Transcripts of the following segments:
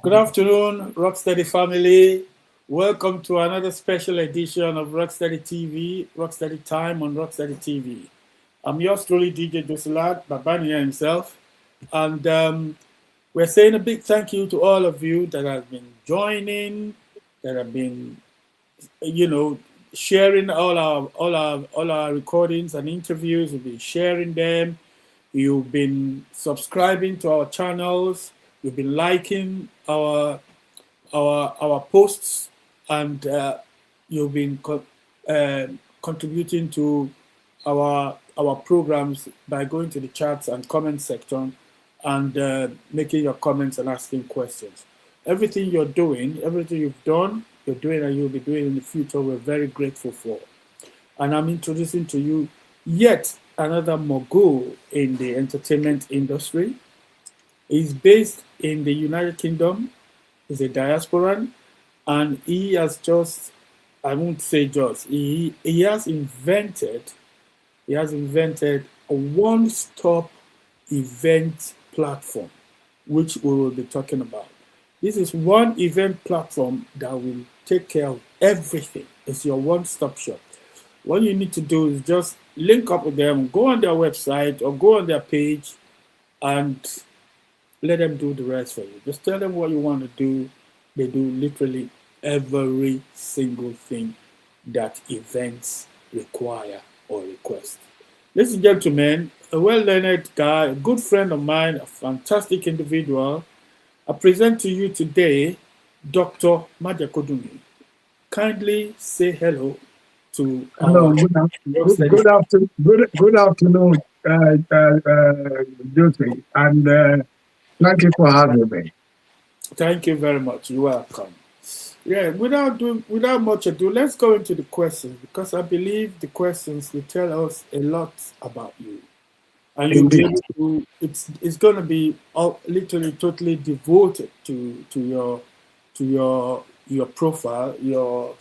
Good afternoon, ROKSTEDI family. Welcome to another special edition of ROKSTEDI TV, ROKSTEDI Time on ROKSTEDI TV. I'm yours truly, DJ Jossy Ladd, Babania himself. And we're saying a big thank you to all of you that have been joining, that have been, sharing all our recordings and interviews. We've been sharing them. You've been subscribing to our channels. You've been liking our posts, and you've been contributing to our programs by going to the chats and comment section and making your comments and asking questions. Everything you're doing, everything you've done, you're doing, and you'll be doing in the future, we're very grateful for. And I'm introducing to you yet another mogul in the entertainment industry. He's based in the United Kingdom. He's a diasporan, and he has just, I won't say just, he has invented a one-stop event platform, which we will be talking about. This is one event platform that will take care of everything. It's your one-stop shop. What you need to do is just link up with them, go on their website or go on their page and let them do the rest for you. Just tell them what you want to do. They do literally every single thing that events require or request. Ladies and gentlemen, a well-learned guy, a good friend of mine, a fantastic individual. I present to you today Dr. Majekodunmi. Kindly say hello to Hello, good afternoon, Jossy, and thank you for having me. Thank you very much. You're welcome. Yeah, without much ado, let's go into the questions, because I believe the questions will tell us a lot about you. And you'll be able to, it's going to be literally totally devoted to your profile, your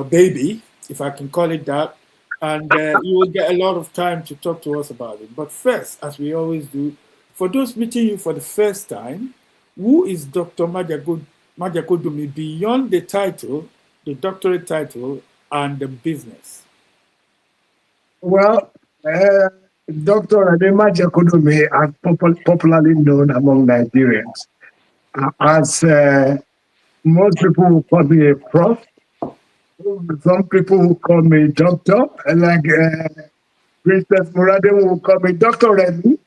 baby, if I can call it that, and you will get a lot of time to talk to us about it. But first, as we always do, for those meeting you for the first time, who is Dr. Majekodunmi beyond the title, the doctorate title, and the business? Well, Dr. Majekodunmi is popularly known among Nigerians as most people will call me a prof. Some people will call me doctor, like Princess Murade will call me Dr. Remy.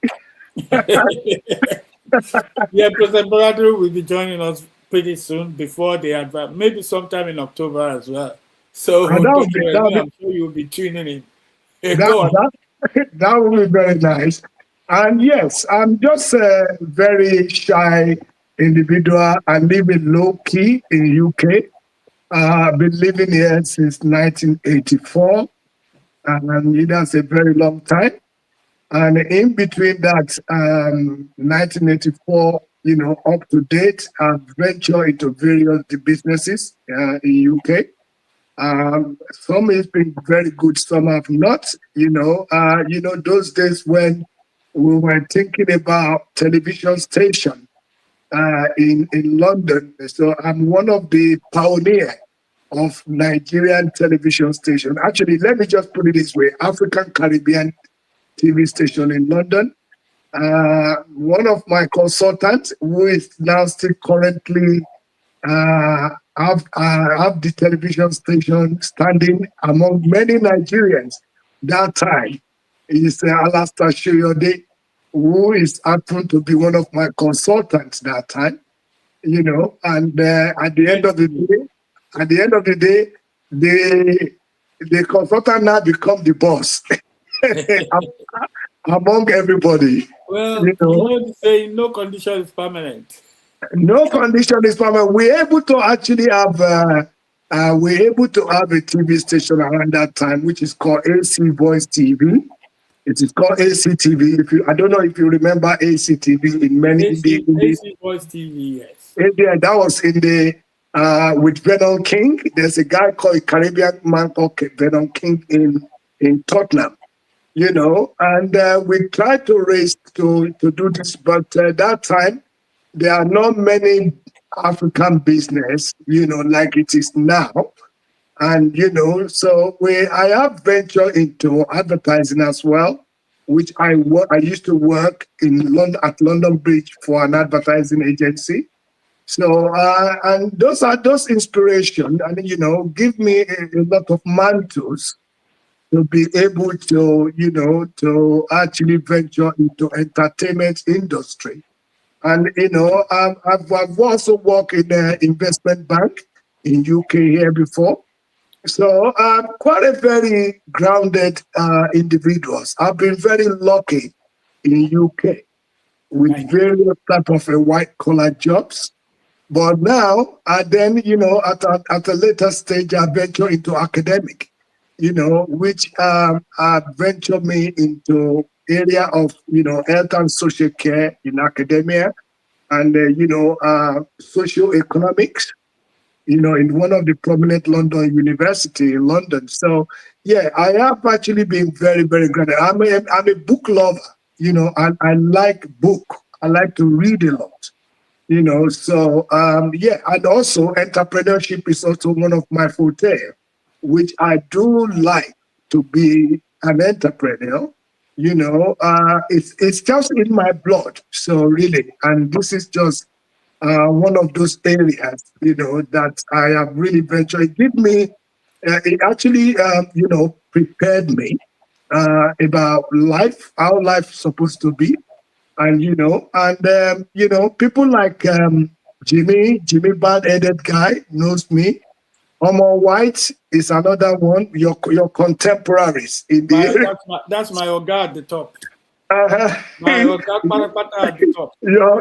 Yeah, President Murade will be joining us pretty soon before the advert, maybe sometime in October as well. So, I'm sure you'll be tuning in. That would be very nice. And yes, I'm just a very shy individual. I live in low key in UK. I've been living here since 1984, and that's a very long time. And in between that, 1984, up to date, I've ventured into various businesses in UK. Some has been very good, some have not. Those days when we were thinking about television station in London. So I'm one of the pioneers of Nigerian television station. Actually, let me just put it this way: African Caribbean TV station in London. One of my consultants, who is now still currently have the television station standing among many Nigerians that time, is Alastair Shoyode, who is happened to be one of my consultants that time. And at the end of the day, the consultant now become the boss among everybody. Well, you say no condition is permanent. No condition is permanent. We're able to actually have a TV station around that time, which is called AC Voice TV. It is called ACTV. I don't know if you remember ACTV in many AC Voice TV, yes. Yeah, that was in the with Vernon King. There's a guy called a Caribbean man called Vernon King in Tottenham. And we tried to raise to do this, but that time there are not many African business, like it is now. And, so I have ventured into advertising as well, which I used to work in London at London Bridge for an advertising agency. So, and those inspiration, and, give me a lot of mantles to be able to, to actually venture into entertainment industry. And, I've also worked in an investment bank in UK here before. So I'm quite a very grounded individuals. I've been very lucky in UK with various type of white collar jobs. But now, then, at a later stage, I venture into academic, which venture me into area of, health and social care in academia and, social economics, in one of the prominent London university in London. So, yeah, I have actually been very, very glad. I'm a book lover, and I like book. I like to read a lot. So yeah, and also entrepreneurship is also one of my forte, which I do like to be an entrepreneur. It's just in my blood. So really, and this is just one of those areas, that I have really ventured. It actually, prepared me about life, how life's supposed to be. And, people like Jimmy Bad-Headed Guy knows me. Omo White is another one, your contemporaries in the area. That's my Oga at the top. Uh-huh. My Oga at the top.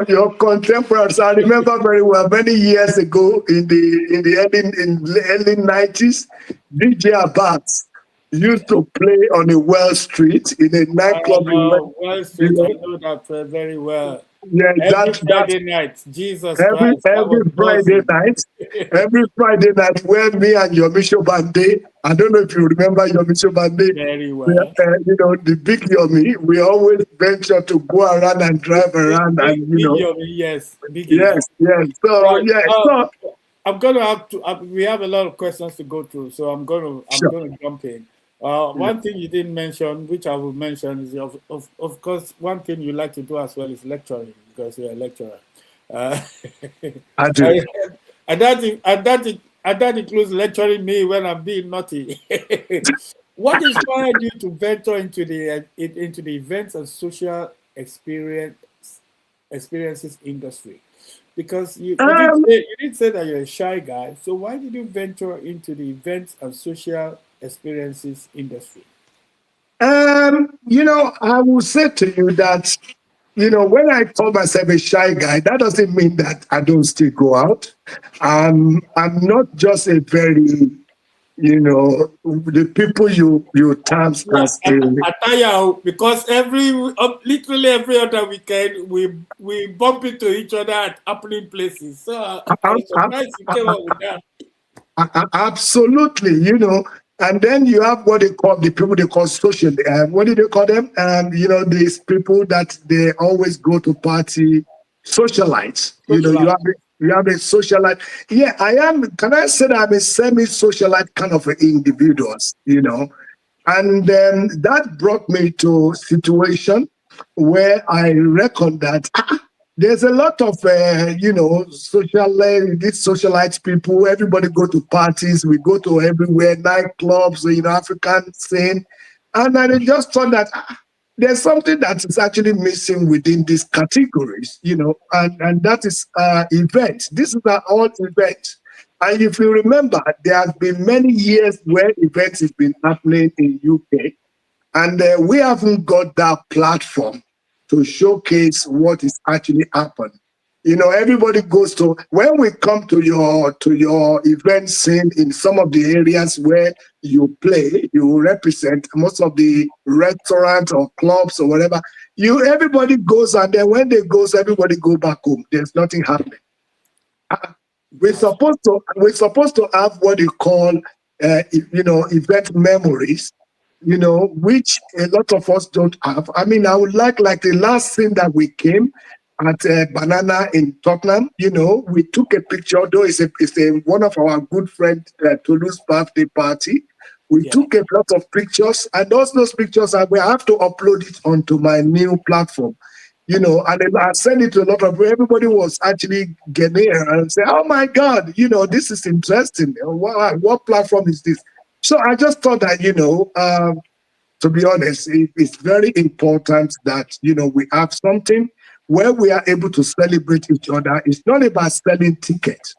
Your contemporaries. I remember very well many years ago in the early 90s, DJ Abbas used to play on a Well Street in a nightclub. Well Street, I know that very well. Yeah, every Friday night, Jesus Christ. Every Friday night, where me and Yomisho Bande, I don't know if you remember Yomisho Bande. Very well. The big Yomi, we always venture to go around and drive around, big and Yomi, yes, big yes. So right. so I'm gonna have to. We have a lot of questions to go through, so I'm gonna jump in. One thing you didn't mention, which I will mention, is of course one thing you like to do as well is lecturing, because you're a lecturer. I do. And that includes lecturing me when I'm being naughty. What inspired you to venture into the events and social experiences industry? Because you did say that you're a shy guy, so why did you venture into the events and social experiences industry? I will say to you that, when I call myself a shy guy, that doesn't mean that I don't still go out. I'm not just a very, the people you terms as because literally every other weekend we bump into each other at happening places. So I'm surprised you came up with that. Absolutely, and then you have what the people they call social. What do they call them? These people that they always go to party, socialites. You have a socialite. Yeah, I am. Can I say that I'm a semi-socialite kind of individuals? And that brought me to a situation where I reckon that there's a lot of, these socialite people. Everybody go to parties. We go to everywhere, nightclubs, African scene. And I just thought that there's something that is actually missing within these categories, and that is events. This is an all event. And if you remember, there have been many years where events have been happening in UK, and we haven't got that platform to showcase what is actually happened. Everybody goes to, when we come to your event scene in some of the areas where you play, you represent most of the restaurants or clubs or whatever, everybody goes, and then when they go, everybody go back home. There's nothing happening. We're supposed to have what you call event memories, which a lot of us don't have. I mean, I would like the last thing that we came, at Banana in Tottenham. You know, we took a picture, though one of our good friends, Tolu's birthday party. We took a lot of pictures, and those pictures, I will have to upload it onto my new platform. You know, and then I sent it to a lot of everybody was actually getting here and say, "Oh my God, you know, this is interesting. What platform is this?" So I just thought that, you know, to be honest, it's very important that, you know, we have something where we are able to celebrate each other. It's not about selling tickets,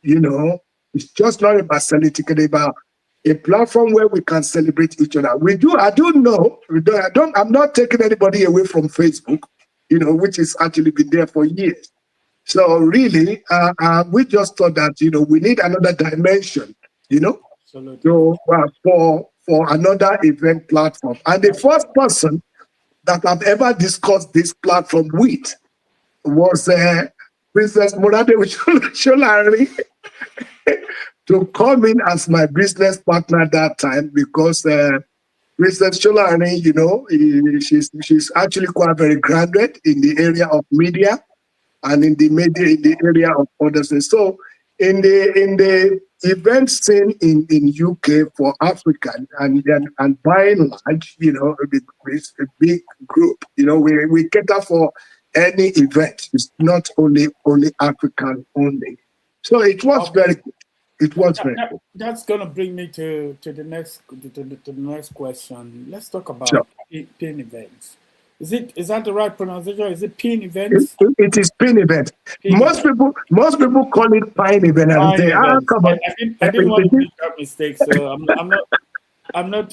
you know, it's just not about selling tickets, it's about a platform where we can celebrate each other. I'm not taking anybody away from Facebook, you know, which has actually been there for years. So really, we just thought that, you know, we need another dimension, you know, so, for another event platform. And the first person that I've ever discussed this platform with was Princess Morade Sholari to come in as my business partner that time, because Princess Sholari, you know, she's actually quite very grounded in the area of media and in the area of other things. So in the event scene in UK for Africa, and by and large, you know, it's a big group. You know, we cater for any event. It's not only African only. So it was very good. It was very good. That's gonna bring me to the next question. Let's talk about PinEventz. Is that the right pronunciation? Is it PinEventz? It is PinEventz. Most people call it PinEventz and say, come on. I didn't want to make that mistake, so I'm not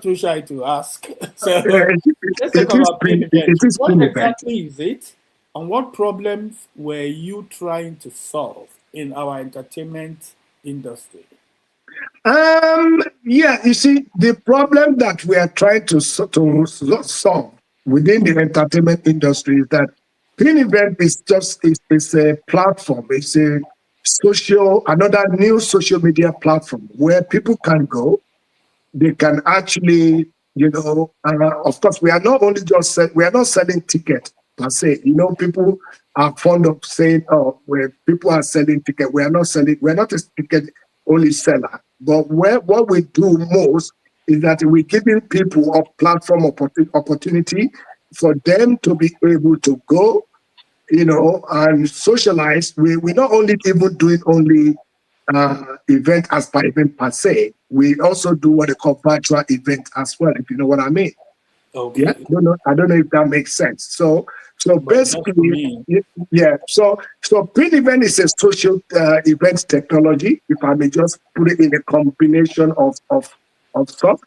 too shy to ask. So let's talk about PinEventz. What exactly is it, and what problems were you trying to solve in our entertainment industry? Yeah, you see, the problem that we are trying to solve within the entertainment industry is that PinEventz is a platform. It's a another new social media platform where people can go. They can actually, you know, of course, we are not selling tickets per se. You know, people are fond of saying, "Oh, where people are selling tickets, we're not a ticket only seller." But what we do most is that we're giving people a platform opportunity for them to be able to go, you know, and socialize. We not only even doing only event as per event per se. We also do what they call virtual event as well, if you know what I mean. Okay. Yeah, I don't know if that makes sense. So basically, yeah. So PinEventz is a social events technology. If I may just put it in a combination of stuff,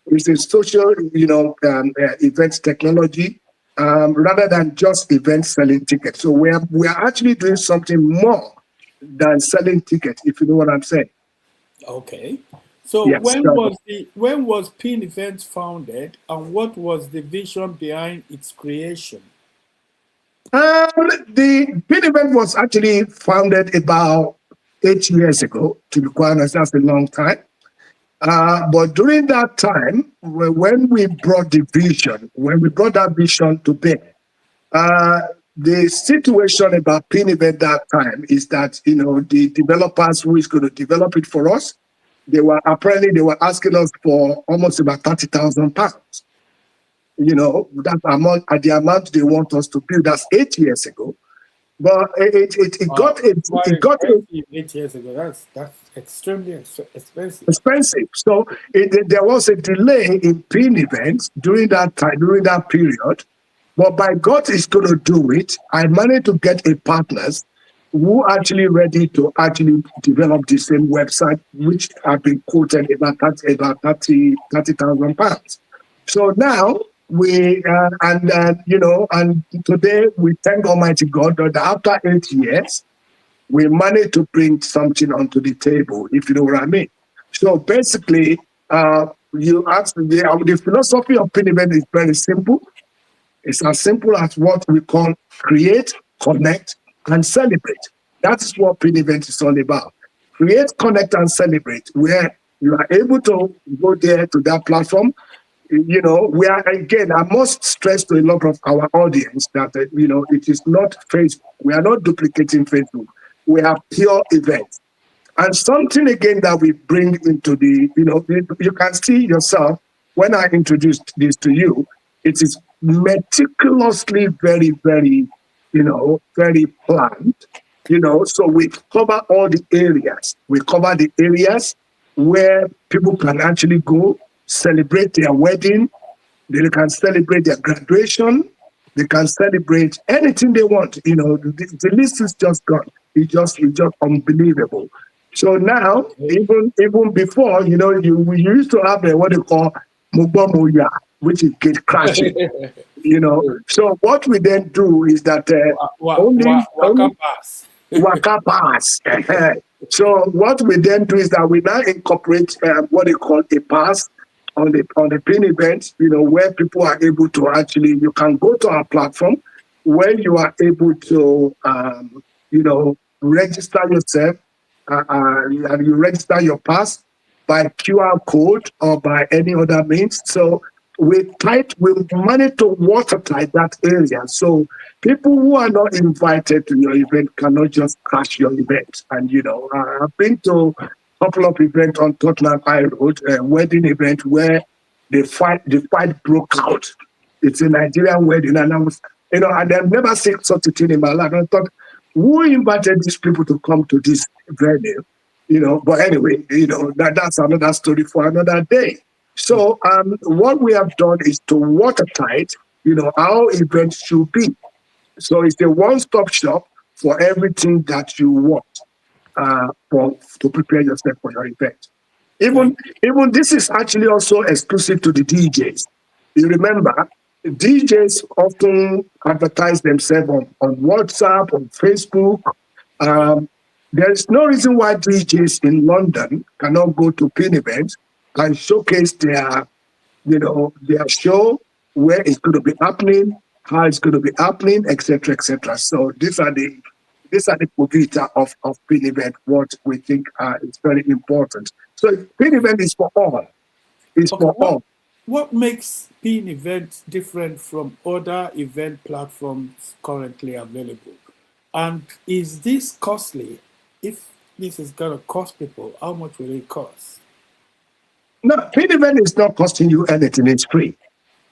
it's a social, you know, events technology rather than just event selling tickets. So we are actually doing something more than selling tickets, if you know what I'm saying. Okay. So yes, when was PinEventz founded, and what was the vision behind its creation? The PinEventz was actually founded about 8 years ago, to be quite honest. That's a long time. But during that time, when we brought that vision to bear, the situation about PinEventz that time is that, you know, the developers who is going to develop it for us, they were asking us for almost about £30,000. You know, that amount, at the amount they want us to build. That's 8 years ago. But it got 8 years ago. That's extremely expensive. So there was a delay in PinEventz during that time, during that period. But by God is going to do it. I managed to get a partners who actually ready to actually develop the same website, which have been quoted about £30,000. So now we you know, and today we thank Almighty God that after 8 years we managed to bring something onto the table, if you know what I mean. So basically, you asked the philosophy of PinEventz is very simple. It's as simple as what we call create, connect, and celebrate. That is what PinEventz is all about. Create, connect, and celebrate, where you are able to go there to that platform. you know, we are, again, I must stress to a lot of our audience that, you know, it is not Facebook. We are not duplicating Facebook. We are pure events. And something again that we bring into the, you know, you can see yourself when I introduced this to you, it is meticulously very, very, you know, very planned, you know, so we cover all the areas. We cover the areas where people can actually go celebrate their wedding, they can celebrate their graduation, they can celebrate anything they want. You know, the list is just gone. It's just unbelievable. So now, even before, you know, we used to have what they call Mubamoya, which is gate crashing. You know, so what we then do is that only pass. Waka pass. So what we then do is that we now incorporate what they call a pass on the PinEventz, you know, where people are able to actually, you can go to our platform where you are able to, you know, register yourself, and you register your pass by QR code or by any other means. So we manage to watertight that area. So people who are not invited to your event cannot just crash your event. And, you know, I've been to a couple of events on Tottenham High Road, a wedding event where the fight broke out. It's a Nigerian wedding. And I was, you know, and I've never seen such a thing in my life. I thought, who invited these people to come to this venue? You know, but anyway, you know, that's another story for another day. So what we have done is to watertight, you know, our event should be. So it's a one-stop shop for everything that you want to prepare yourself for your event. Even this is actually also exclusive to the DJs. You remember, DJs often advertise themselves on WhatsApp, on Facebook. There is no reason why DJs in London cannot go to PinEventz and showcase their, you know, their show, where it's going to be happening, how it's going to be happening, etc., etc. So these are the povita of PinEventz, what we think is very important. So PinEventz is for all. It's for all. What makes PinEventz different from other event platforms currently available? And is this costly? If this is going to cost people, how much will it cost? No, PinEventz is not costing you anything. It's free.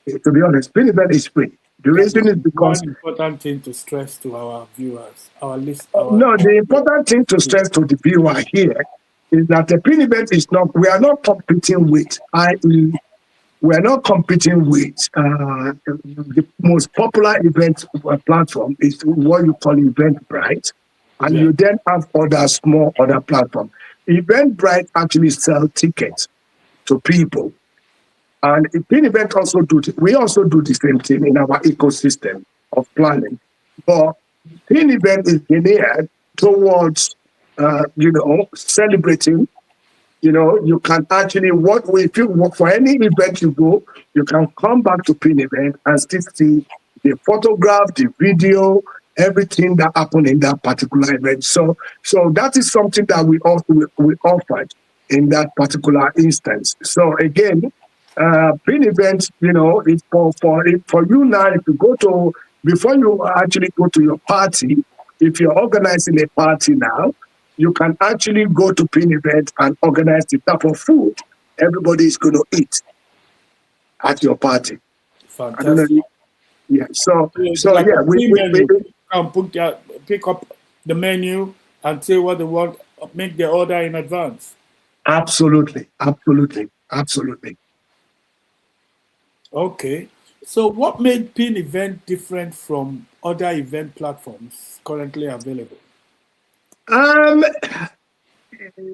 To be honest, PinEventz is free. The reason is because... One important thing to stress to our viewers, the important thing to stress to the viewer here is that the PinEventz is not... We are not competing with, i.e., we are not competing with the most popular event platform is what you call Eventbrite. And you then have other platforms. Eventbrite actually sell tickets to people. And PinEventz also we also do the same thing in our ecosystem of planning. But PinEventz is geared towards, you know, celebrating. You know, you can actually, if you work for any event you go, you can come back to PinEventz and still see the photograph, the video, everything that happened in that particular event. So that is something that we offered in that particular instance. So again, PinEventz, you know, it's for you now. If you go to, before you actually go to your party, if you're organizing a party now, you can actually go to PinEventz and organize the type of food everybody is going to eat at your party. Fantastic. Yeah. So like yeah, we can pick up the menu and say what they want, make the order in advance. Absolutely. Okay. So what made PinEventz different from other event platforms currently available?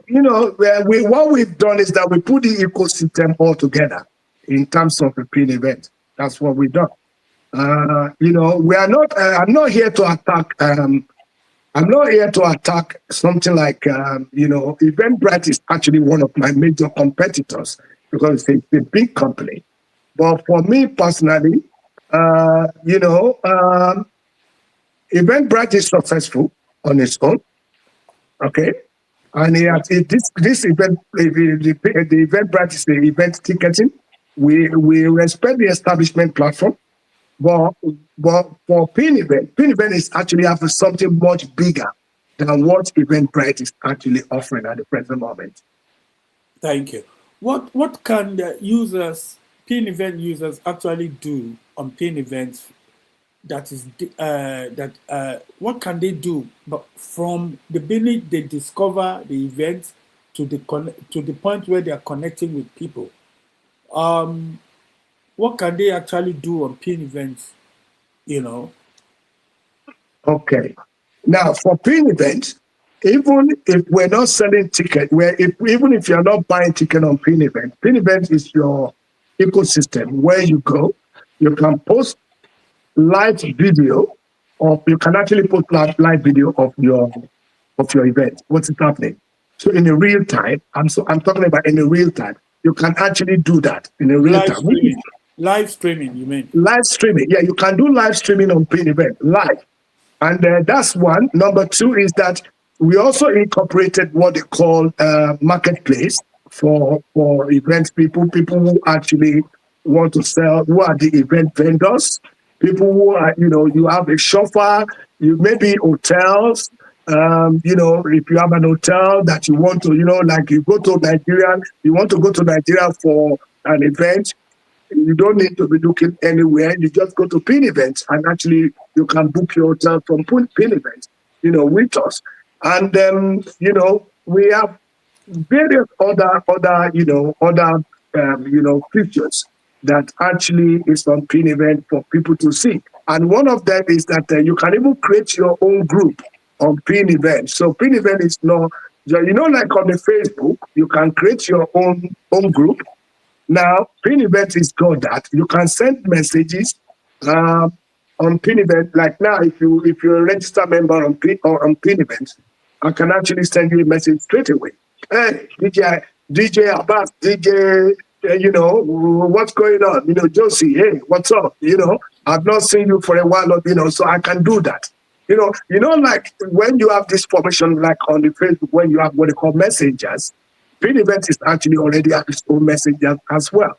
You know, what we've done is that we put the ecosystem all together in terms of the PinEventz. That's what we've done. You know, we are not. I'm not here to attack. I'm not here to attack something like you know, Eventbrite is actually one of my major competitors because it's a big company. But for me personally, you know, Eventbrite is successful on its own. Okay, and this event, the Eventbrite is the event ticketing. We respect the establishment platform, but for PinEvent is actually having something much bigger than what Eventbrite is actually offering at the present moment. Thank you. What can the users, PinEvent users, actually do on PinEvent? That is what can they do? But from the minute they discover the event to the point where they are connecting with people, what can they actually do on PinEvent? You know. Okay. Now for PinEvent, even if we're not selling ticket, even if you're not buying ticket on PinEvent is your ecosystem where you go, you can post live video, or you can actually put live video of your event. What's happening? So in a real time, I'm talking about in a real time. You can actually do that in a real time. Live streaming, you mean? Live streaming, yeah. You can do live streaming on PinEvent live. And that's one. Number two is that we also incorporated what they call marketplace for event people who actually want to sell, who are the event vendors, people who are, you have a chauffeur, you maybe hotels, if you have an hotel that you want to, like you go to Nigeria, you want to go to Nigeria for an event, you don't need to be looking anywhere. You just go to PinEvent and actually you can book your hotel from PinEvent, with us. And we have various other features that actually is on PinEvent for people to see. And one of them is that you can even create your own group on PinEvent. So PinEvent is not, like on the Facebook, you can create your own group. Now, PinEvent is got that. You can send messages on PinEvent. Like now, if you're a registered member on PinEvent, I can actually send you a message straight away. Hey, DJ Abbas, DJ, what's going on? Jossy, hey, what's up? I've not seen you for a while, so I can do that. Like when you have this formation, like on the Facebook, when you have what they call messengers, PinEvent is actually already at its own messenger as well.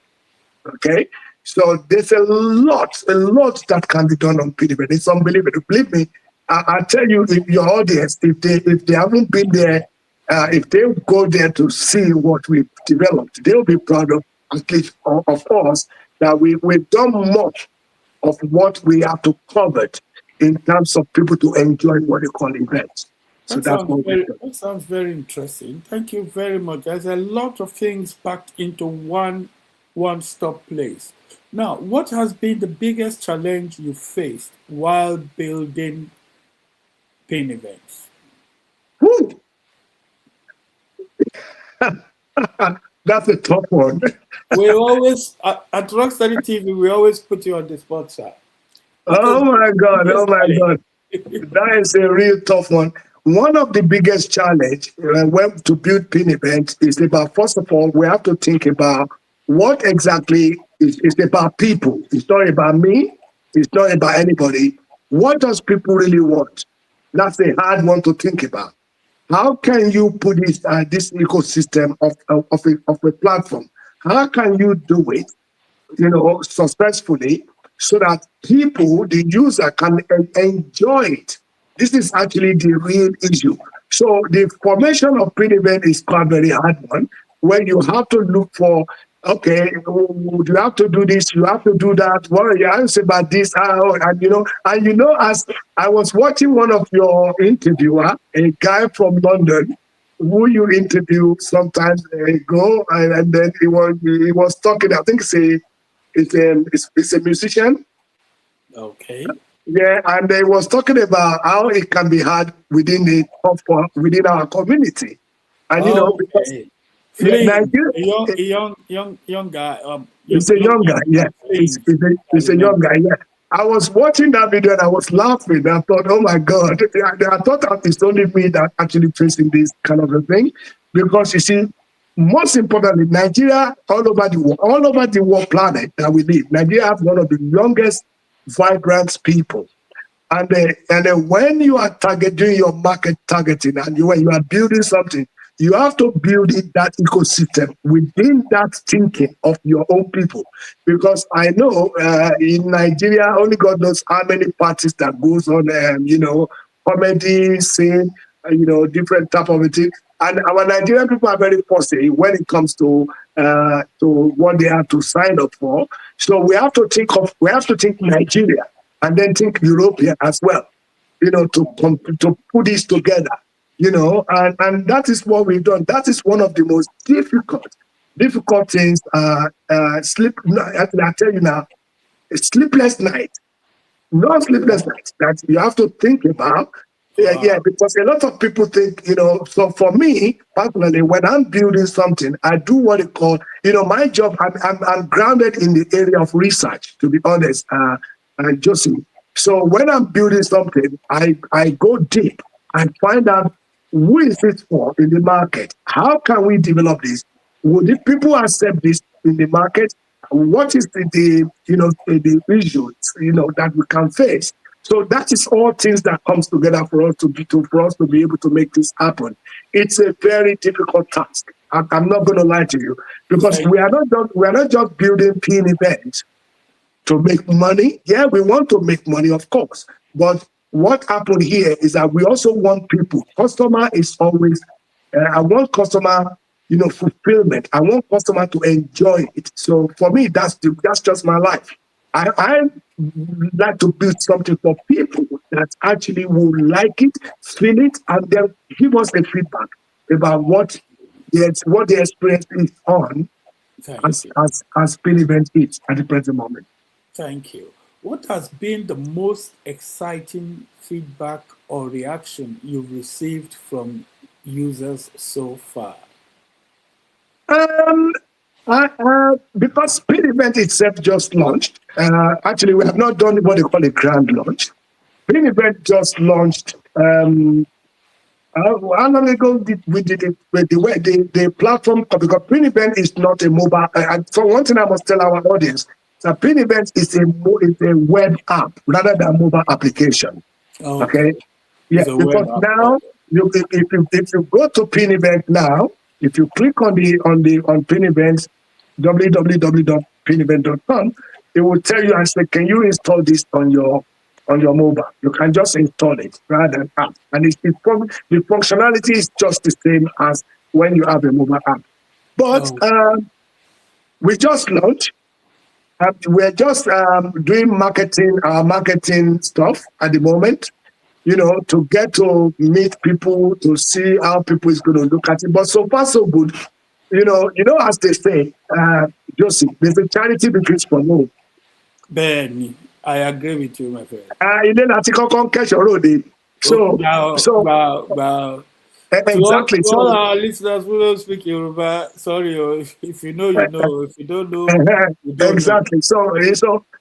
Okay, so there's a lot that can be done on PinEvent. It's unbelievable. Believe me, I tell you, if your audience, if they haven't been there, if they go there to see what we've developed, they'll be proud of us that we've done much of what we have to cover in terms of people to enjoy what they call events. So that sounds very interesting. Thank you very much. There's a lot of things packed into one-stop place. Now, what has been the biggest challenge you faced while building PinEventz? That's a tough one. We always, at ROKSTEDI TV, we always put you on the spot, sir. Oh my God. That is a real tough one. One of the biggest challenge when to build PinEvent is about, first of all, we have to think about what exactly is about people. It's not about me. It's not about anybody. What does people really want? That's a hard one to think about. How can you put this ecosystem of a platform? How can you do it, successfully, so that people, the user, can enjoy it? This is actually the real issue. So the formation of PinEvent is quite a very hard one, where you have to look for, okay, you have to do this, you have to do that. What are you answer about this? And as I was watching one of your interviewer, a guy from London, who you interview sometimes ago, and then he was talking. I think it's a musician. Okay. Yeah, and they was talking about how it can be hard within our community, and because a young guy. It's a young guy, yeah. It's a young guy, yeah. I was watching that video and I was laughing. I thought, oh my God, I thought that it's only me that actually facing this kind of a thing, because you see, most importantly, Nigeria, all over the world planet that we live, Nigeria has one of the youngest vibrant people, and then when you are doing your market targeting, and when you are building something, you have to build it, that ecosystem within that thinking of your own people. Because I know in Nigeria, only God knows how many parties that goes on, comedy, scene, different type of thing. And our Nigerian people are very fussy when it comes to what they have to sign up for. So we have to think Nigeria and then think European as well, to put this together, and that is what we've done. That is one of the most difficult things. Sleep. I tell you now, a sleepless night, no sleepless nights that you have to think about. Yeah, because a lot of people think, so for me personally, when I'm building something, I do what it called, my job, I'm grounded in the area of research, to be honest, Jossy. So when I'm building something, I go deep and find out who is it for in the market? How can we develop this? Would the people accept this in the market? What is the issues, that we can face? So that is all things that comes together for us to be able to make this happen. It's a very difficult task. I'm not going to lie to you, because we are not just building PinEventz to make money. Yeah, we want to make money, of course, but what happened here is that we also want people. Customer is always. I want customer, fulfillment. I want customer to enjoy it. So for me, that's just my life. I like to build something for people that actually will like it, feel it, and then give us the feedback about what the experience is on as PinEventz is at the present moment. Thank you. What has been the most exciting feedback or reaction you've received from users so far? Because PinEventz itself just launched. Actually, we have not done what they call a grand launch. PinEventz just launched. How long ago we did it? The platform, because PinEventz is not a mobile. For one thing, I must tell our audience that PinEventz is a web app rather than mobile application. Oh, okay. Yeah, because now if you go to PinEventz now, if you click on PinEventz, www.pineventz.com, it will tell you and say, can you install this on your mobile? You can just install it rather than app. And the functionality is just the same as when you have a mobile app. But we just launched. We're just doing marketing stuff at the moment, to get to meet people, to see how people is going to look at it. But so far, so good. As they say, Jossy, there's a charity begins from home. Ben, I agree with you, my friend. Exactly. To all our listeners who don't speak Yoruba, sorry, if you know, you know. If you don't know, you don't exactly. know.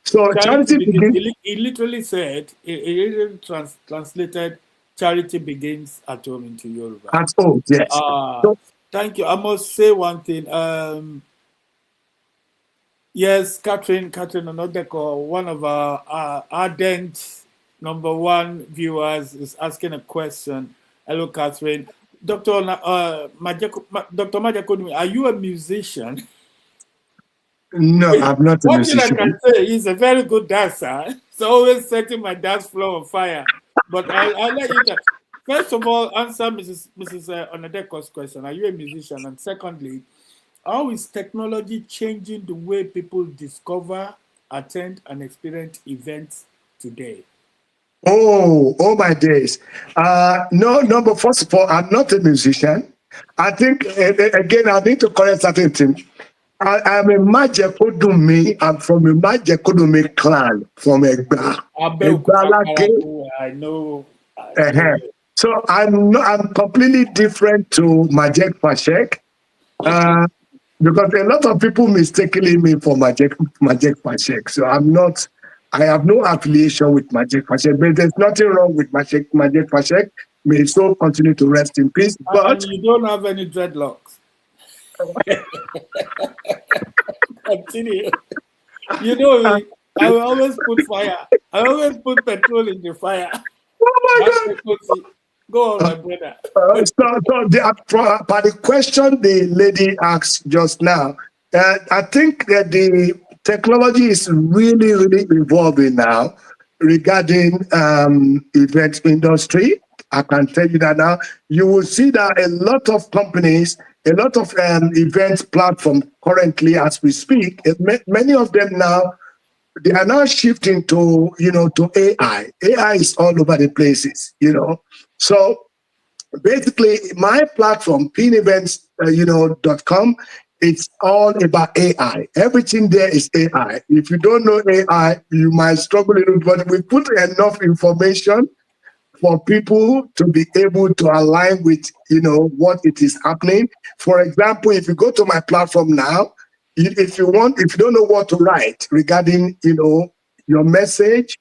So charity begins. He literally said, he translated, charity begins at home into Yoruba. At home, yes. Thank you. I must say one thing. Yes, Catherine Onodeko, one of our ardent #1 viewers, is asking a question. Hello, Catherine. Dr. Majekodunmi, are you a musician? No, I'm not a musician. What I can say, he's a very good dancer. He's always setting my dance floor on fire. But I'll let you talk. First of all, answer Mrs. Onadeko's question. Are you a musician? And secondly, how is technology changing the way people discover, attend, and experience events today? Oh my days. No, but first of all, I'm not a musician. I think, again, I need to correct certain things. I'm a Majekodunmi. I'm from a Majekodunmi clan from Egba. I know. So I'm completely different to Majek Pashek. Because a lot of people mistakenly me for Majek Pashek. So I have no affiliation with Majek Pashek, but there's nothing wrong with Majek Pashek. May his soul continue to rest in peace. But you don't have any dreadlocks. Continue. You know me. I will always put fire. I always put petrol in the fire. Oh my God. Go on, my brother. By the question the lady asked just now, I think that the technology is really, really evolving now regarding event industry. I can tell you that now. You will see that a lot of companies, a lot of event platforms currently, as we speak, many of them now, they are now shifting to, to AI. AI is all over the places, So basically, my platform, PinEventz, .com, it's all about AI. Everything there is AI. If you don't know AI, you might struggle a little, but we put enough information for people to be able to align with, what it is happening. For example, if you go to my platform now, if you don't know what to write regarding, your message,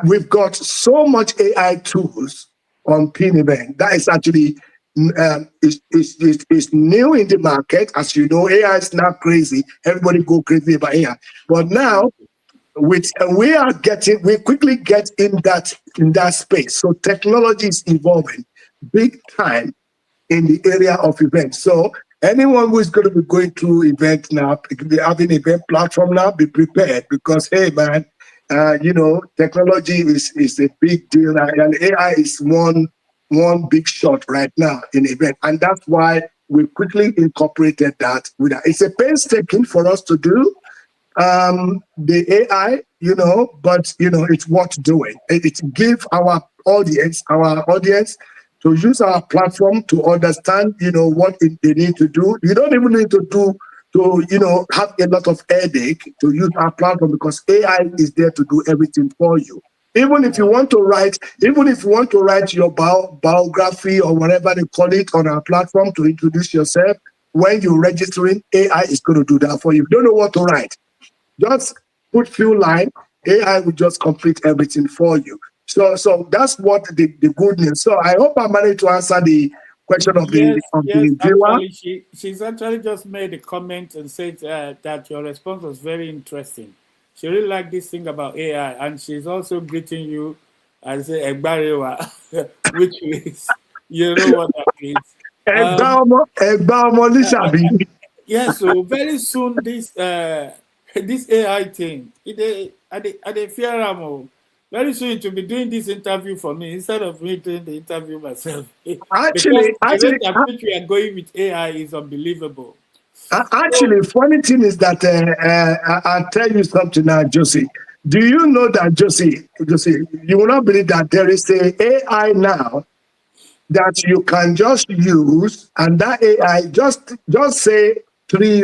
we've got so much AI tools on PinEvent that is actually is new in the market. As you know, AI is now crazy. Everybody go crazy about AI. But now, we quickly get in that space. So technology is evolving big time in the area of events. So anyone who is going to be going through events now, be having event platform now, be prepared, because hey man, technology is a big deal, and AI is one big shot right now in event, and that's why we quickly incorporated that. It's a painstaking for us to do the AI, but it's worth doing. It give our audience to use our platform to understand, what they need to do. You don't even need to have a lot of headache to use our platform, because AI is there to do everything for you. Even if you want to write your biography or whatever they call it on our platform to introduce yourself, when you're registering, AI is going to do that for you. If you don't know what to write, just put few lines, AI will just complete everything for you. So that's what the good news. So I hope I managed to answer the question of Yes, the viewer. actually, she's actually just made a comment and said that your response was very interesting. She really liked this thing about AI, and she's also greeting you as a Egbarewa, which is, you know what that means. Um, Ẹgbà ọmọ Lísàbí. yeah, so very soon this this AI thing, I dey fear am o. Very soon to be doing this interview for me instead of me doing the interview myself. Because Actually, the actually, rate at which we are going with AI is unbelievable. So actually, funny thing is that I'll tell you something now, Josie. Do you know that, Josie, you will not believe that there is a AI now that you can just use, and that AI just say three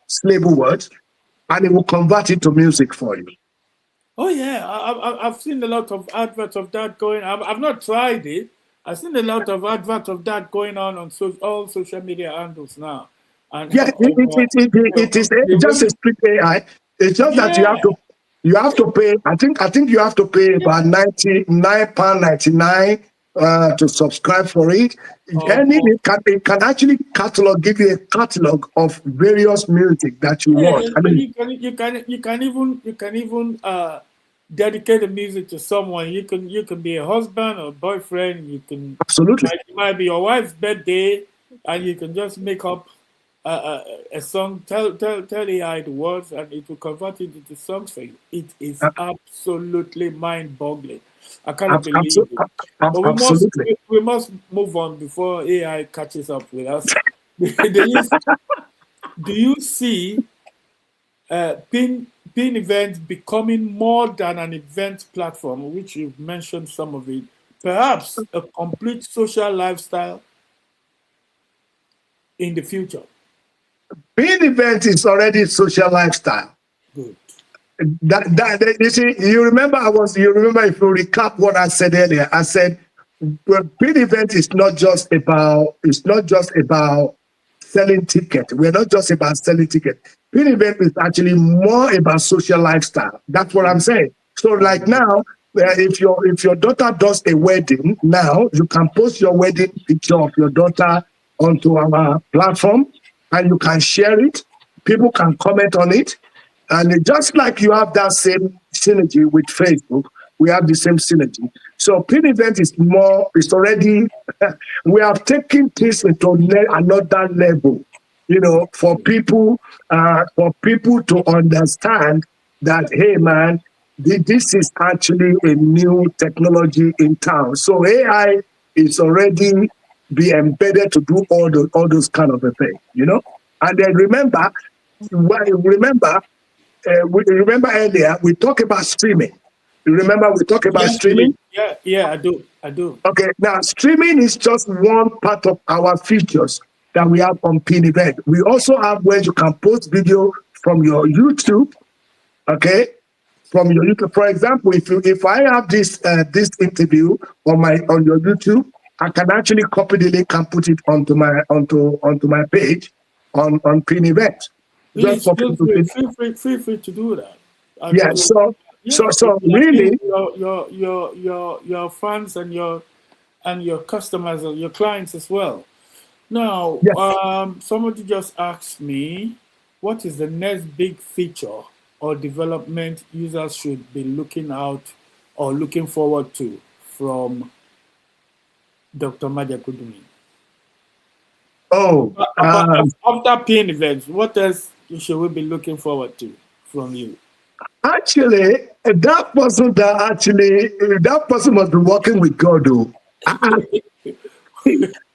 syllable words, and it will convert it to music for you. oh yeah, I've seen a lot of adverts of that going. I've not tried it. I've seen a lot of adverts of that going on all social media handles now. And Yeah, it is they just a really, strict AI. It's just that yeah. you have to pay. I think you have to pay about £99 to subscribe for it. And Um, it can actually give you a catalog of various music that you want. yeah, I and mean, you can even dedicate the music to someone. You can be a husband or boyfriend. absolutely, It might be your wife's birthday, and you can just make up a song. Tell AI the words, and it will convert it into songs for you. It is A- absolutely mind-boggling. I cannot believe abso- it. But absolutely. we must move on before AI catches up with us. do you do you see Pin events becoming more than an event platform, which you've mentioned some of it, perhaps a complete social lifestyle in the future? Being event is already social lifestyle. Good. You see, you remember, if you recap what I said earlier, I said, well, big event is not just about, selling ticket. We're not just about selling ticket. Big event is actually more about social lifestyle. That's what I'm saying. So like Um, now, if your daughter does a wedding now, you can post your wedding picture of your daughter onto our platform, and you can share it. People can comment on it, and just like you have that same synergy with Facebook, we have the same synergy. So PinEventz is more, it's already, we have taken this into another level, you know, for people to understand that, hey man, this is actually a new technology in town. So AI is already be embedded to do all those kind of a thing, you know. And then remember earlier we talked about streaming. You remember we talked about streaming? Yeah, I do. Okay, now streaming is just one part of our features that we have on PinEventz. We also have where you can post video from your YouTube, okay? From your YouTube. For example, if I have this interview on your YouTube, I can actually copy the link and put it onto my page on PinEventz. Please feel free to do that. Yeah. So really, your fans and your customers or your clients as well. Now, yes. Somebody just asked me, what is the next big feature or development users should be looking out or looking forward to from Dr. Majekodunmi? Oh, after PinEventz, what else should we be looking forward to from you? Actually, that person must be working with God, though.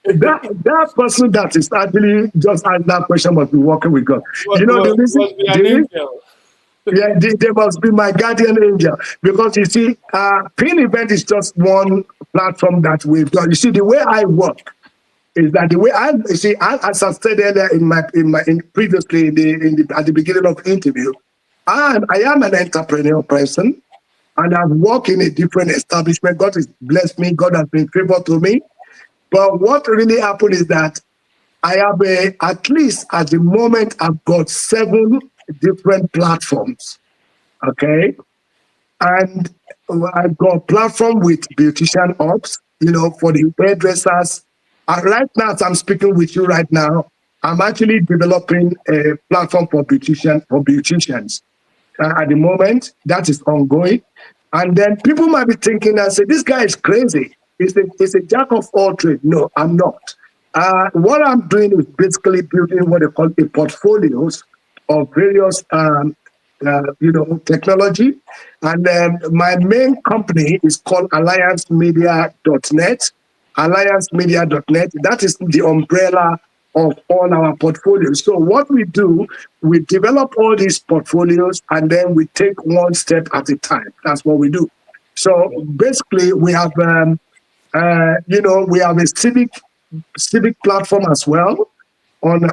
that person that is actually just asked that question must be working with God. You know, the reason, yeah, they must be my guardian angel, because you see, PinEventz is just one platform that we've done. You see, the way I work is that the way as I said earlier previously at the beginning of the interview, I am an entrepreneur person, and I've worked in a different establishment. God has blessed me. God has been faithful to me. But what really happened is that I have at least at the moment, I've got 7 different platforms. Okay. And I've got a platform with beautician ops, you know, for the hairdressers. And right now, as I'm speaking with you right now, I'm actually developing a platform for beauticians. At the moment, that is ongoing. And then people might be thinking and say, this guy is crazy. He's a jack of all trades. No, I'm not. What I'm doing is basically building what they call a portfolios of various technology. And my main company is called alliancemedia.net. Alliancemedia.net. That is the umbrella of all our portfolios. So what we do, we develop all these portfolios and then we take one step at a time. That's what we do. So basically, we have we have a civic platform as well on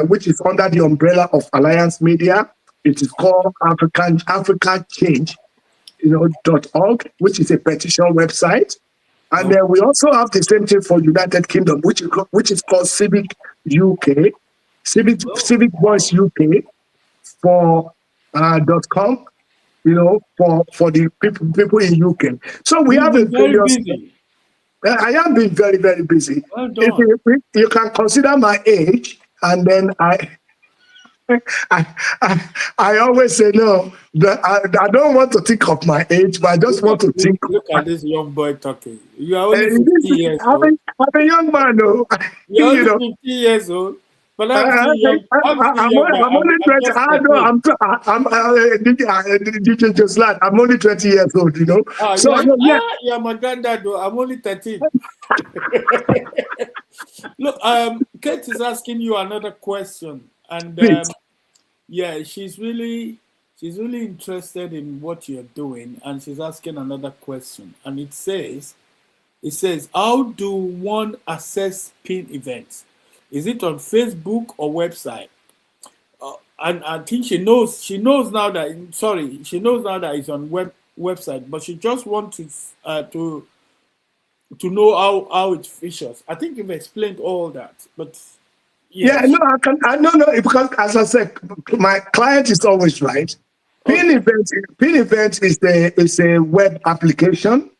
which is under the umbrella of Alliance Media. It is called Africa Change, .org, which is a petition website. And then we also have the same thing for United Kingdom, which is called Civic UK, Civic Voice UK for .com, for the people in UK. So we have a various. I have been very, very busy. Well if you can consider my age, and then I always say no. I don't want to think of my age, but I just want to think. Look at this young boy talking. You are only 50 years old. I'm a young man, though. You're only 50 years old. But I'm young. I'm only 20. I'm DJ Jossy Ladd. I'm only 20 years old. You're my granddad, though. I'm only 13. Look, Kate is asking you another question. And she's really interested in what you're doing, and she's asking another question. And it says, how do one access PinEventz? Is it on Facebook or website? And I think she knows now that it's on website, but she just wants to know how it features. I think you've explained all that, but. Yes. Yeah, no, because as I said, my client is always right. PinEventz is a web application.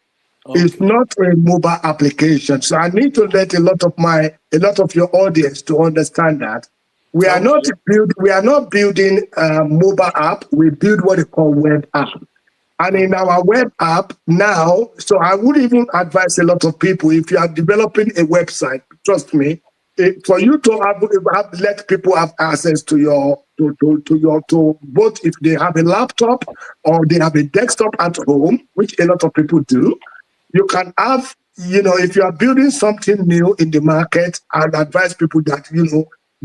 Okay. It's not a mobile application. So I need to let a lot of your audience to understand that we are not building a mobile app. We build what they call web app. And in our web app now, so I would even advise a lot of people, if you are developing a website, trust me, for you to let people have access to your to both if they have a laptop or they have a desktop at home, which a lot of people do, you can have, if you are building something new in the market, I'd advise people that,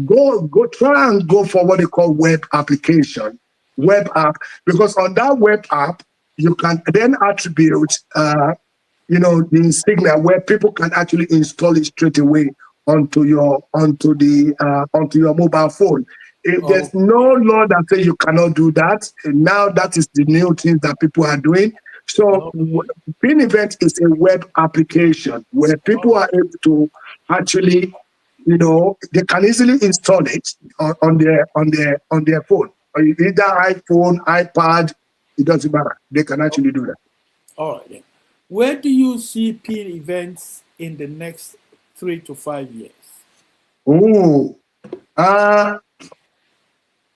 go try and go for what they call web application, web app, because on that web app, you can then attribute, the insignia where people can actually install it straight away onto your mobile phone. If there's no law that says you cannot do that, and now that is the new thing that people are doing. So PinEventz is a web application where people are able to actually, they can easily install it on their phone, or either iPhone, iPad. It doesn't matter. They can actually do that. All right. Then. Where do you see PinEventz in the next 3 to 5 years? Oh,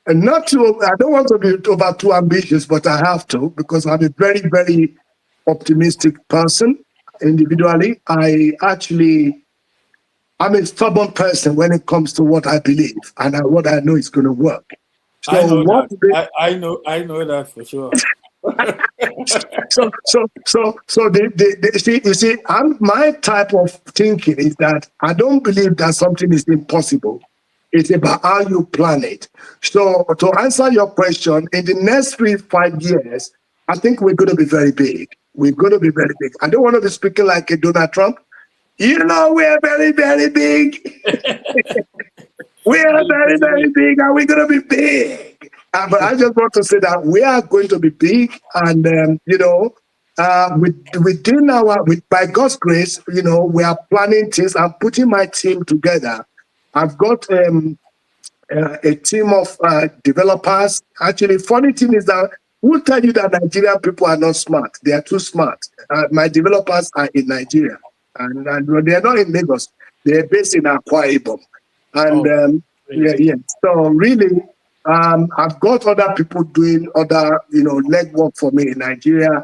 not too. I don't want to be over too ambitious, but I have to, because I'm a very, very optimistic person individually. I'm a stubborn person when it comes to what I believe and what I know is going to work. So I know that. I know that for sure. You see, my type of thinking is that I don't believe that something is impossible. It's about how you plan it. So to answer your question, in the next 3-5 years, I think we're going to be very big. We're going to be very big. I don't want to be speaking like a Donald Trump. We're very, very big. We are very, very big, and we're going to be big. But I just want to say that we are going to be big, and by God's grace, we are planning things. I'm putting my team together. I've got a team of developers. Actually, funny thing is that we'll tell you that Nigerian people are not smart. They are too smart. My developers are in Nigeria, and they are not in Lagos. They're based in Akwa Ibom. And so really, I've got other people doing other, legwork for me in Nigeria.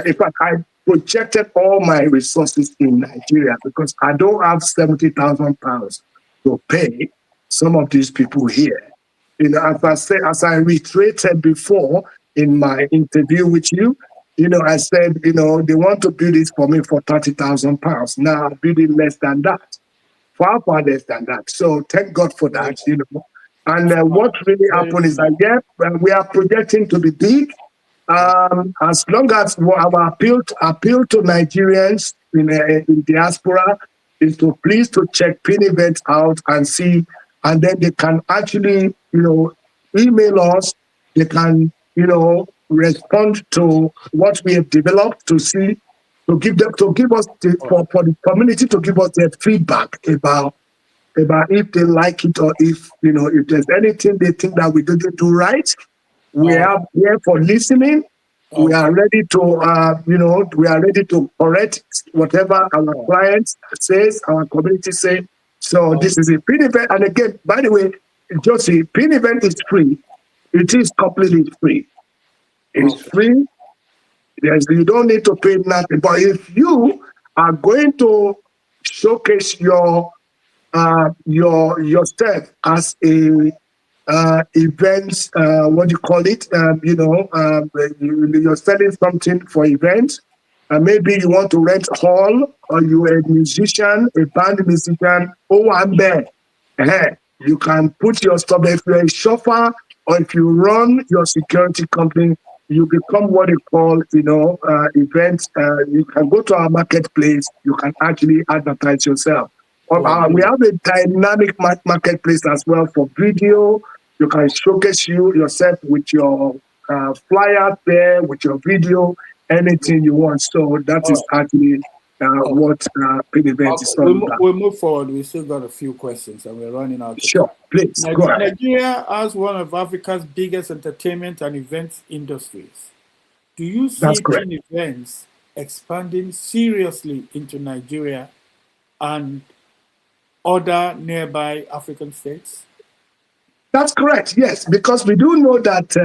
In fact, I projected all my resources in Nigeria because I don't have £70,000 to pay some of these people here. As I reiterated before in my interview with you, I said, they want to build it for me for £30,000. Now I'm building less than that. Far less than that. So thank God for that, And what really happened is that, we are projecting to be big. As long as our appeal to Nigerians in diaspora is to please to check PinEventz out and see, and then they can actually, email us. They can, respond to what we have developed to see. For the community to give us their feedback about if they like it or if there's anything they think that we didn't do right. We are here for listening. We are ready to correct whatever our clients says, our community say. So this is a PinEventz, and again, by the way, Jossy, PinEventz is free. It is completely free. It's free. You don't need to pay nothing. But if you are going to showcase your yourself as a events, what do you call it? You're selling something for events. Maybe you want to rent a hall, or you're a musician, a band musician. Oh, I'm there. You can put your stuff there. If you're a chauffeur, or if you run your security company, you become what you call, events. You can go to our marketplace. You can actually advertise yourself. We have a dynamic marketplace as well for video. You can showcase yourself with your flyer there, with your video, anything you want. So that is actually what PinEventz is all about. We'll move forward. We still got a few questions, and we're running out of time. Sure, please. Go ahead. Nigeria has one of Africa's biggest entertainment and events industries. Do you see PinEventz expanding seriously into Nigeria and other nearby African states? That's correct, yes, because we do know that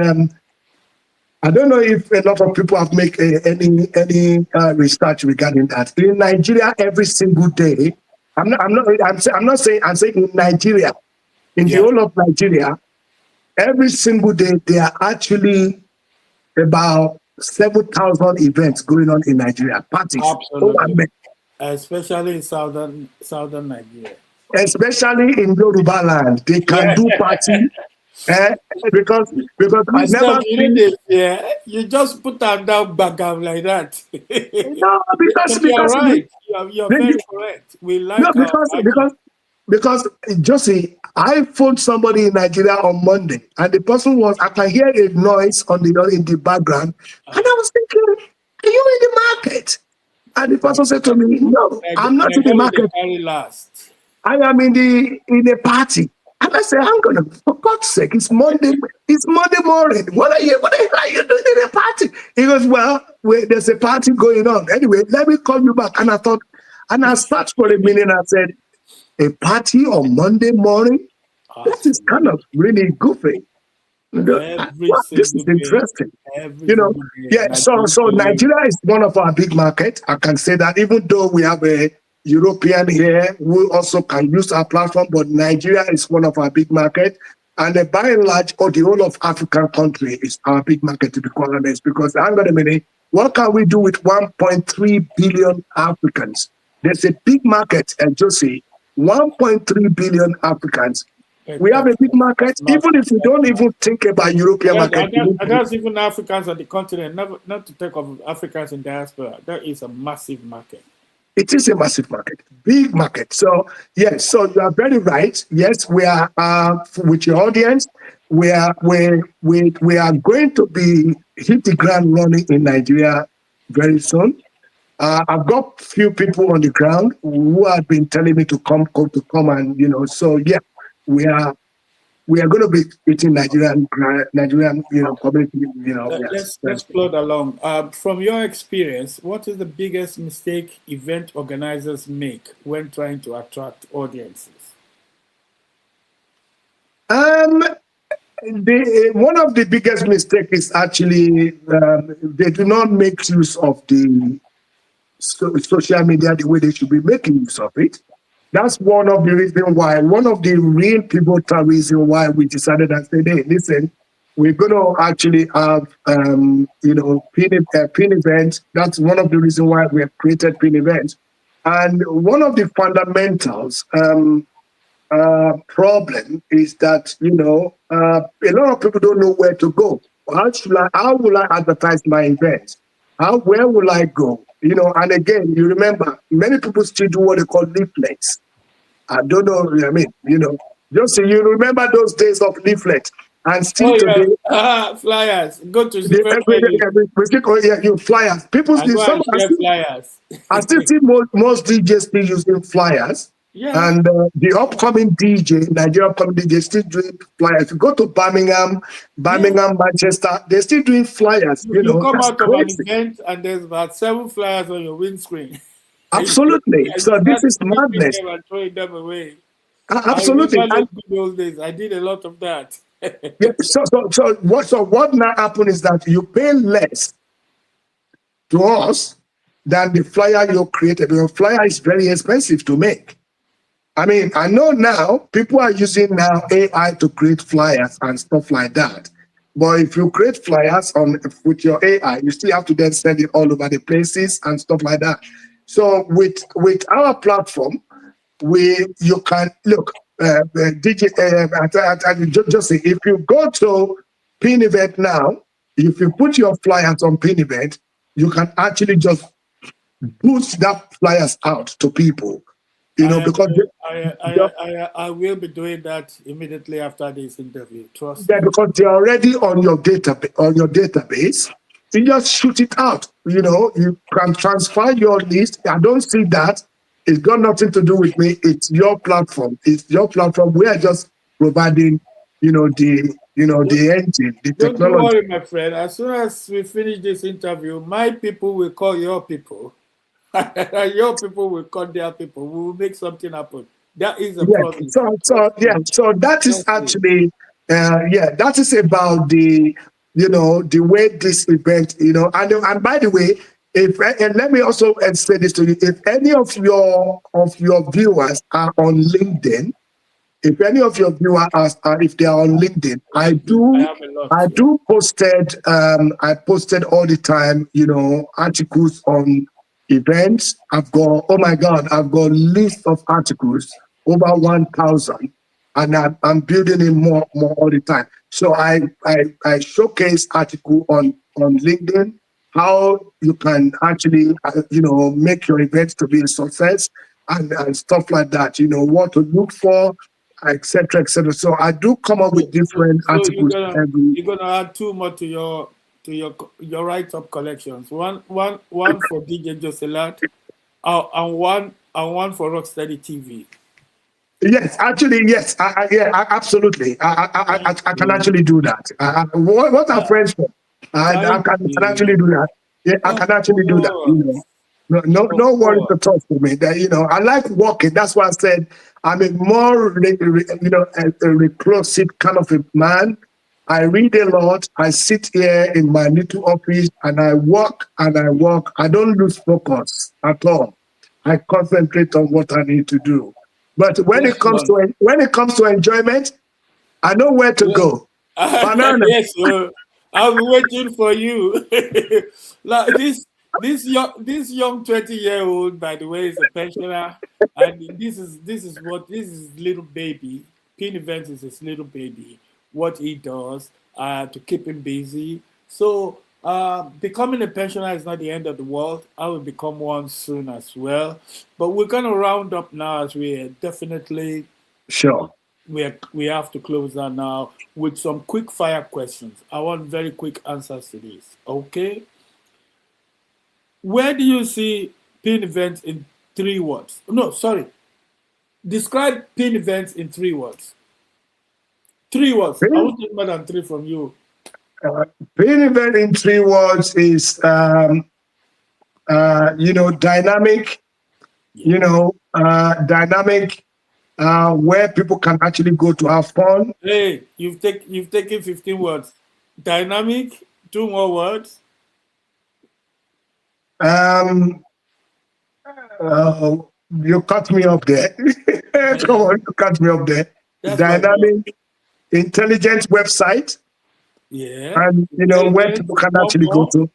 I don't know if a lot of people have made any research regarding that. In Nigeria, every single day, I'm not saying, I'm saying in Nigeria, in the Yeah, whole of Nigeria, every single day there are actually about 7,000 events going on in Nigeria, parties. Oh, I absolutely. mean, Especially in southern Nigeria. especially in Yoruba land, they can Yeah. do party eh, because I never Yourself, you know see. this, yeah. You just put them down bagam like that. No, But you're right. You're very the- correct. We no, like our party. because Josie, I phoned somebody in Nigeria on Monday, and the person was, I can hear a noise on the in the background, and I was thinking, are you in the market? And the person said to me, no, I'm not in the Nigeria, they market. carry last. I am in a party. And I said, I'm gonna, for God's sake, it's Monday morning. What the hell are you doing in a party? He goes, well, there's a party going on. Anyway, let me call you back. And I thought, and I sat for a minute and I said, a party on Monday morning? That is kind Absolutely. of really goofy. Every Wow, this is single day. interesting. Every You know, single day. yeah. So Nigeria. Nigeria is one of our big markets. I can say that, even though we have a European here who also can use our platform, but Nigeria is one of our big markets. And by and large, the whole of African country is our big market, to be quite honest. Because hang on a minute, what can we do with 1.3 billion Africans? There's a big market, and just say 1.3 billion Africans. We have a big market, That's even massive. if we That's don't massive. even think about European market. And that's even Africans on the continent, not to take of Africans in diaspora. That is a massive market. It is a massive market, big market. So yes, so you are very right. Yes, we are with your audience. We are going to be hit the ground running in Nigeria very soon. I've got few people on the ground who have been telling me to come and So yeah, we are going to be eating Nigerian community. Yes, Let's plod along. From your experience, what is the biggest mistake event organizers make when trying to attract audiences? One of the biggest mistakes is actually they do not make use of the social media the way they should be making use of it. That's one of the reasons why, one of the real pivotal reasons why we decided and said, hey, listen, we're going to actually have, PinEventz. That's one of the reasons why we have created PinEventz. And one of the fundamentals problem is that, a lot of people don't know where to go. How will I advertise my event? Where will I go? And again, you remember, many people still do what they call leaflets. I don't know, I mean, just so you remember those days of leaflet. And still today, flyers. Go to you flyers. People and still, go some and are share still, flyers. I still see most DJs still using flyers. Yeah. And the upcoming DJ, Nigeria upcoming DJ, still doing flyers. If you go to Birmingham, Yeah. Manchester, they're still doing flyers. You come That's out of an crazy. event and there's about 7 flyers on your windscreen. Absolutely. And you So this start is keeping madness. them and throwing them away. I Absolutely. remember And those good old days. I did a lot of that. yeah, so what now happens is that you pay less to us than the flyer you created. Your flyer is very expensive to make. I mean, I know now people are using now AI to create flyers and stuff like that. But if you create flyers with your AI, you still have to then send it all over the places and stuff like that. So with our platform, you can look DJ. Just say, if you go to PinEvent now, if you put your flyers on PinEvent, you can actually just push that flyers out to people. Because I will be doing that immediately after this interview. Trust yeah, me. because they're already on your database. You just shoot it out. You can transfer your list. I don't see that. It's got nothing to do with me. It's your platform. It's your platform. We are just providing, the engine, the Don't you technology. worry, my friend. As soon as we finish this interview, my people will call your people. And your people will call their people. We will make something happen. That is a Yes. promise. So that is Trust me. actually, that is about the the way this event, and by the way, and let me also say this to you: if any of your viewers are on LinkedIn, if any of your viewers are if they are on LinkedIn, I have a lot. I posted all the time, articles on events. I've got list of articles over 1,000, and I'm building in more all the time. So I showcase article on LinkedIn, how you can actually make your events to be a success, and stuff like that. What to look for, etc., etc. So I do come up with different articles. You're gonna add 2 more to your write-up collections. One for DJ Jossy Ladd, and one for ROKSTEDI TV. Yes, actually, yes, absolutely. I can actually do that. What are friends for? I can actually do that. Yeah, I can actually do that. No worries at all for me. That I like walking. That's why I said I'm a more a reclusive kind of a man. I read a lot. I sit here in my little office and I walk and I walk. I don't lose focus at all. I concentrate on what I need to do. But when it comes to enjoyment, I know where to go. Banana. Yes, I'm waiting for you. Like this young 20-year-old, by the way, is a pensioner, and this is little baby. PinEventz is his little baby. What he does to keep him busy. So becoming a pensioner is not the end of the world. I will become one soon as well. But we're gonna round up now, as we are definitely sure. We have to close that now with some quick fire questions. I want very quick answers to this. Okay. Where do you see PinEventz in 3 words? No, sorry. Describe PinEventz in 3 words. 3 words. I won't take more than 3 from you. PinEventz in 3 words is dynamic. Dynamic. Where people can actually go to have fun. Hey, you've taken 15 words. Dynamic. 2 more words. You cut me up there. Come on, you cut me up there. That's dynamic, intelligent website. Yeah. And where people can actually go to.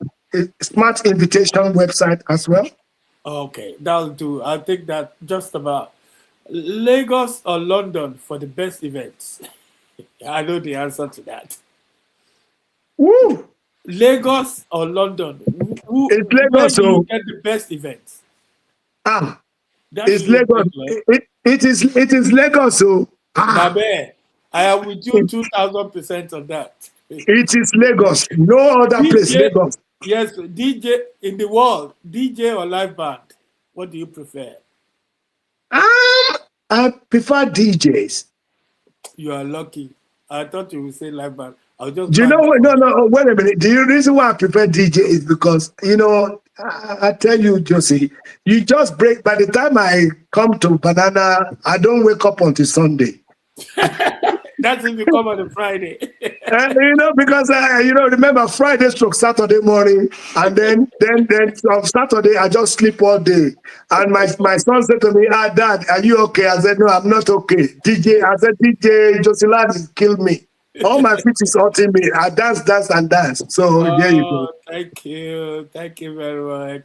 Smart invitation website as well. Okay, that'll do. I'll take that just about. Lagos or London for the best events? I know the answer to that. Woo! Lagos or London? It's Lagos. Where do you get the best events? It's Lagos. It is Lagos. So Babe, I am with you 2,000% on that. It is Lagos. No other place. Lagos. Yes, DJ in the world, DJ or live band. What do you prefer? I prefer DJs. You are lucky. I thought you would say live band. I'll just. Do you know what? No. Wait a minute. The reason why I prefer DJ is because I tell you, Jossy, you just break. By the time I come to Banana, I don't wake up until Sunday. That's if you come on a Friday. Because remember Friday stroke Saturday morning, and then on Saturday I just sleep all day. And my son said to me, Dad, are you okay? I said, no, I'm not okay. DJ Jossy Ladd killed me. All my feet is hurting me. I dance. So there you go. Thank you very much.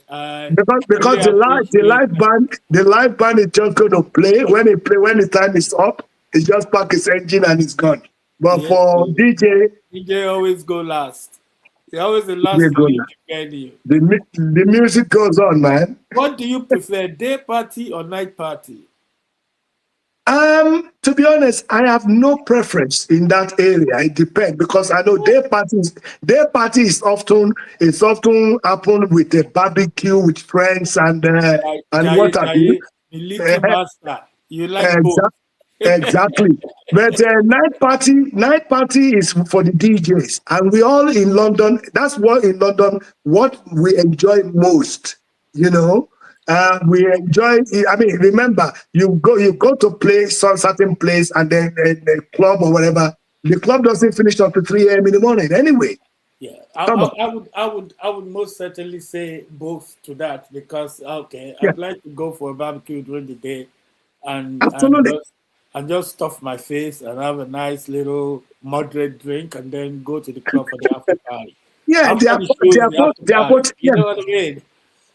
Because the live band is just going to play. When the time is up, he just pack his engine and it's gone. But for DJ always go last. He always the last venue. The music goes on, man. What do you prefer, day party or night party? To be honest, I have no preference in that area. It depends, because I know day party is often happen with a barbecue with friends and what have you. You like both. Exactly. But night party is for the DJs, and we all in London. That's what in London what we enjoy most. We enjoy. I mean, remember, you go to play some certain place, and then the club or whatever. The club doesn't finish until 3 a.m. in the morning anyway. Yeah, Come on. I would most certainly say both to that because okay, Yeah, I'd like to go for a barbecue during the day, and absolutely. just stuff my face and have a nice little moderate drink, and then go to the club for the after party. Yeah, After the they shows, are the both, after they are party. both, You yeah, know what I mean?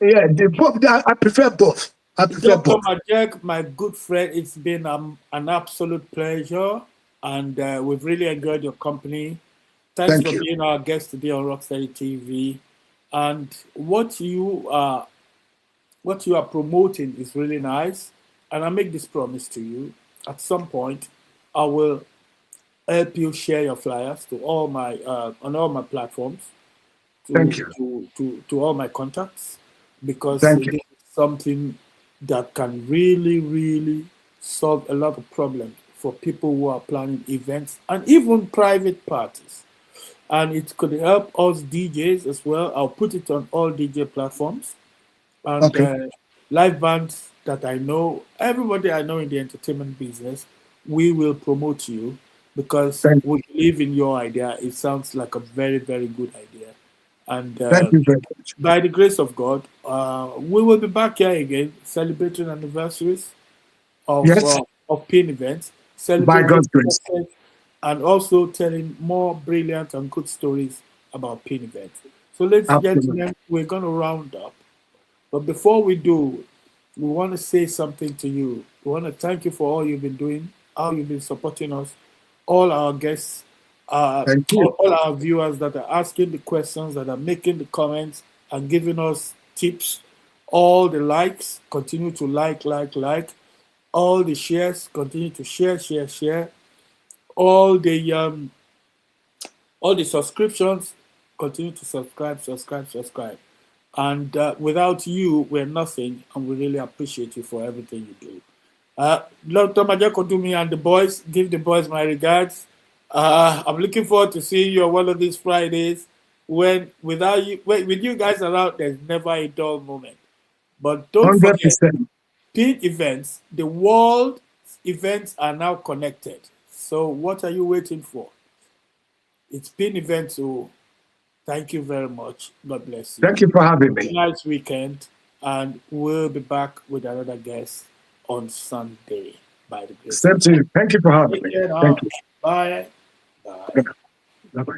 yeah, they both, I prefer both. I prefer Dr. both. Majek, my good friend, it's been an absolute pleasure, and we've really enjoyed your company. Thanks Thank for you. being our guest today on ROKSTEDI TV. And what you are promoting is really nice. And I make this promise to you: at some point, I will help you share your flyers to all my on all my platforms, Thank you. to all my contacts, because Thank it you. is something that can really solve a lot of problems for people who are planning events and even private parties. And it could help us DJs as well. I'll put it on all DJ platforms and Okay. live bands that I know, everybody I know in the entertainment business. We will promote you because Thank we believe in your idea. It sounds like a very good idea, and thank you very much. by the grace of God, we will be back here again celebrating anniversaries Yes, of PinEventz, by celebrating God's grace. success, and also telling more brilliant and good stories about PinEventz. So, ladies and Absolutely. gentlemen, we're going to round up. But before we do, we want to say something to you. We want to thank you for all you've been doing, how you've been supporting us, all our guests, Thank you. all our viewers that are asking the questions, that are making the comments, and giving us tips. All the likes, continue to like. All the shares, continue to share. All the um, all the subscriptions, continue to subscribe. And without you, we're nothing, and we really appreciate you for everything you do. Dr. Majekodunmi and the boys, give the boys my regards. I'm looking forward to seeing you on one of these Fridays. With you guys around, there's never a dull moment. But don't forget, 100%. PinEventz, the world events are now connected. So what are you waiting for? It's PinEventz, so thank you very much. God bless you. Thank you for having Have a me. nice weekend, and we'll be back with another guest on Sunday by the grace of Same to God. you. Thank you for having Take me. care Thank now. you. Bye. Bye. Bye bye.